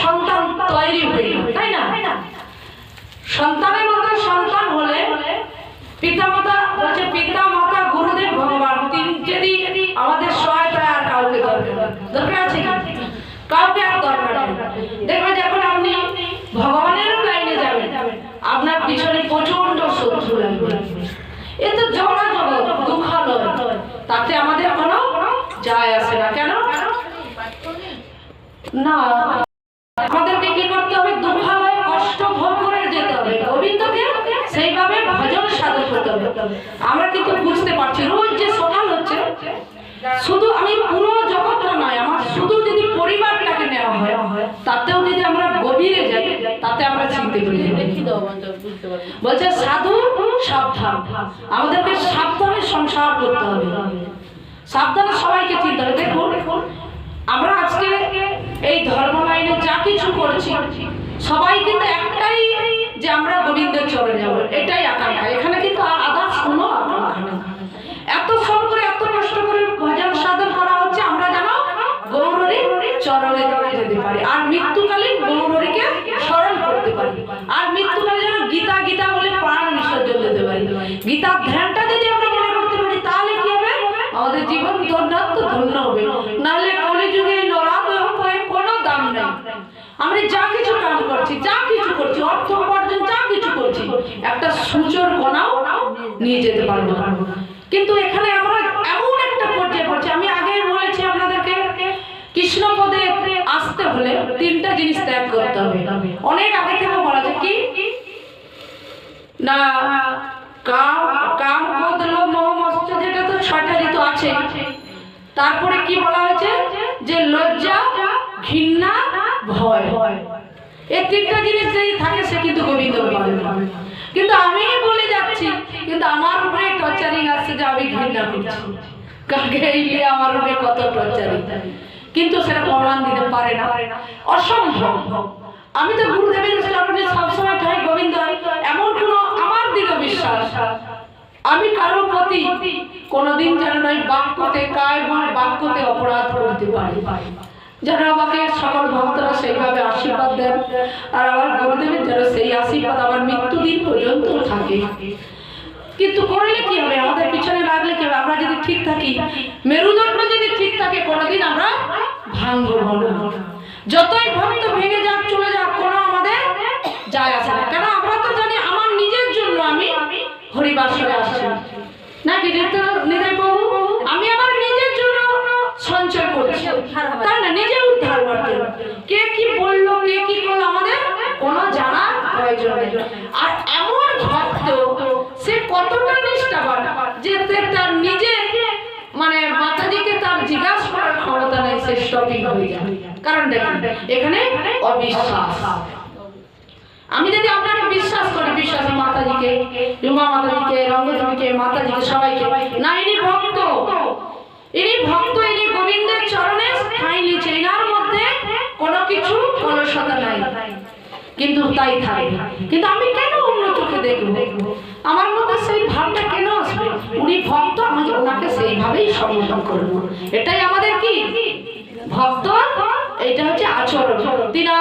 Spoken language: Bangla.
সন্তান তৈরি হইল, তাই না? সন্তানের মতো সন্তান হলে পিতামাতা বলছে, পিতা মাতা গুরুদেব ভগবান তিন যদি আমাদের সহায়তা, আর কাউকে দরকার আছে কি? কাউকে আর দরকার নেই। দেখবেন যখন আপনি ভগবানের লাইনে যাবেন, আপনার পিছনে প্রচন্ড শত্রু লাগবে। এ তো জড় জগৎ, দুঃখালয়, তাতে আমাদের কোনো যায় আসে না। কেন না? আমাদেরকে কি করতে হবে? দুঃখালয় কষ্ট ভোগ করে যেতে হবে, গোবিন্দকে সেইভাবে ভজন সাধন করতে হবে। আমরা কিন্তু বুঝতে পারছি, রোজ যে সকাল হচ্ছে, শুধু আমি পুরো জগৎটা নয়, আমার শুধু যদি পরিবারটাকে নেওয়া হয়, তাতেও যদি আমরা গভীরে যাই, তাতে আমরা চিনতে পারি। বলছে সাধু সাবধান, আমাদেরকে সাবধানে সংসার করতে হবে, সাবধানে সবাইকে চিনতে হবে। দেখুন আমরা আজকে এই ধর্ম লাইনে যা কিছু করছি, সবাই কিন্তু একটাই, যে আমরা গোবিন্দের চরণে যাব, এটাই আকাঙ্ক্ষা। এখানে কিন্তু আর আদার্স কোনো আকাঙ্ক্ষা নেই। এত ফোন করে, এত কষ্ট করে ভজন সাধন করা হচ্ছে, আমরা যেন গৌরহরির চরণে যেতে পারি, আর মৃত্যুকালীন গৌরহরিকে স্মরণ করতে পারি, আর মৃত্যুকালে যেন গীতা গীতা বলে প্রাণ বিসর্জন দিতে পারি। গীতার ধ্যানটা যদি আমরা মনে করতে পারি, তাহলে কি হবে? আমাদের জীবন ধন্যাত্ম ধন্য হবে। নাহলে কলিযুগে নরাধম হয়ে কোনো দাম নেই। আমরা যা কিছু কাজ করছি, যা কিছু করছি, অর্থ উপার্জন যা কিছু করছি, একটা সূচর কোনাও নিয়ে যেতে পারবো না। কিন্তু এখানে আমরা এমন একটা পর্যায়ে পড়ছি, আমি আগে বলেছি আপনাদেরকে, কৃষ্ণ পদে আসতে হলে তিনটা জিনিস ত্যাগ করতে হবে। অনেক আগে থেকে বলা যায় কি না, কাম কাম ক্রোধ লোভ মোহ মৎসর্য, যেটা তো 6টা ঋতু আছে। তারপরে কি বলা হয়েছে? যে লজ্জা, ঘৃণা, ভয়। এই তিনটা জিনিস যদি থাকে, সে কিন্তু গোবিন্দ পাবে। কিন্তু আমি বলে যাচ্ছি, কিন্তু আমার উপরে টর্চারিং আসছে যে আমি ঘৃণা করছি, কাকে এলে আমার উপরে কত টর্চারিং, কিন্তু সেটা প্রমাণ দিতে পারে না, অসম্ভব। আমি তো গুরুদেবের চরণে সবসময় ঠাই গোবিন্দ, এমন কোনো আমার দৃঢ় বিশ্বাস, আমি কারোর প্রতি কোনোদিন যেন নয় বাক্যতে, কায় বাক্যতে অপরাধ করতে পারি, যেন আমাকে সকল ভক্তরা সেইভাবে আশীর্বাদ দেন, আর আমার গুরুদেবের যেন সেই আশীর্বাদ আমার মৃত্যুদিন পর্যন্ত থাকে। কিন্তু করলে কি হবে? আমাদের পিছনে লাগলে কি হবে? আমরা যদি ঠিক থাকি, মেরুদণ্ড যদি ঠিক থাকে, কোনোদিন আমরা ভাঙবো না। যতই ভক্ত ভেঙে যাক, চলে যাক, কোনো আমাদের যায় আসে না। কেন? আমরা তো জানি আমার নিজের জন্য আমি হরিবাসরে আসছি নাকি নিতাই বাবু, আমি আমার নিজের জন্য সঞ্চয় করছি, তাই না? নিজে উদ্ধার করতে। কে কি বললো, কে কি করলো, আমাদের কোনো জানার প্রয়োজন নেই। আর এমন ভক্ত, সে কতটা নিষ্ঠাবান যে তার নিজে মানে মাতাজিকে তার জিজ্ঞাসা করার ক্ষমতা নেই, সে স্টপিং হয়ে যায়। কারণ দেখুন, এখানে অবিশ্বাস। আমি যদি আপনাকে বিশ্বাস করি, বিশ্বাস মাতাজিকে, রুমা মাতাজিকে, রঙ্গদেবীকে, মাতাজিকে, সবাইকে, না ইনি ভক্ত, ইনি ভক্ত, ইনি গোবিন্দের চরণে ঠাঁই নিচ্ছে, এনার মধ্যে কোনো কিছু কলুষতা নাই, কিন্তু তাই থাকবে। কিন্তু আমি কেন অন্য চোখে দেখবো? আমার মধ্যে সেই ভাবটা কেন আসবে? উনি ভক্ত, আমি ওনাকে সেইভাবেই সম্বোধন করবো। এটাই আমাদের কি ভক্ত, এটা হচ্ছে আচরণ। তিনা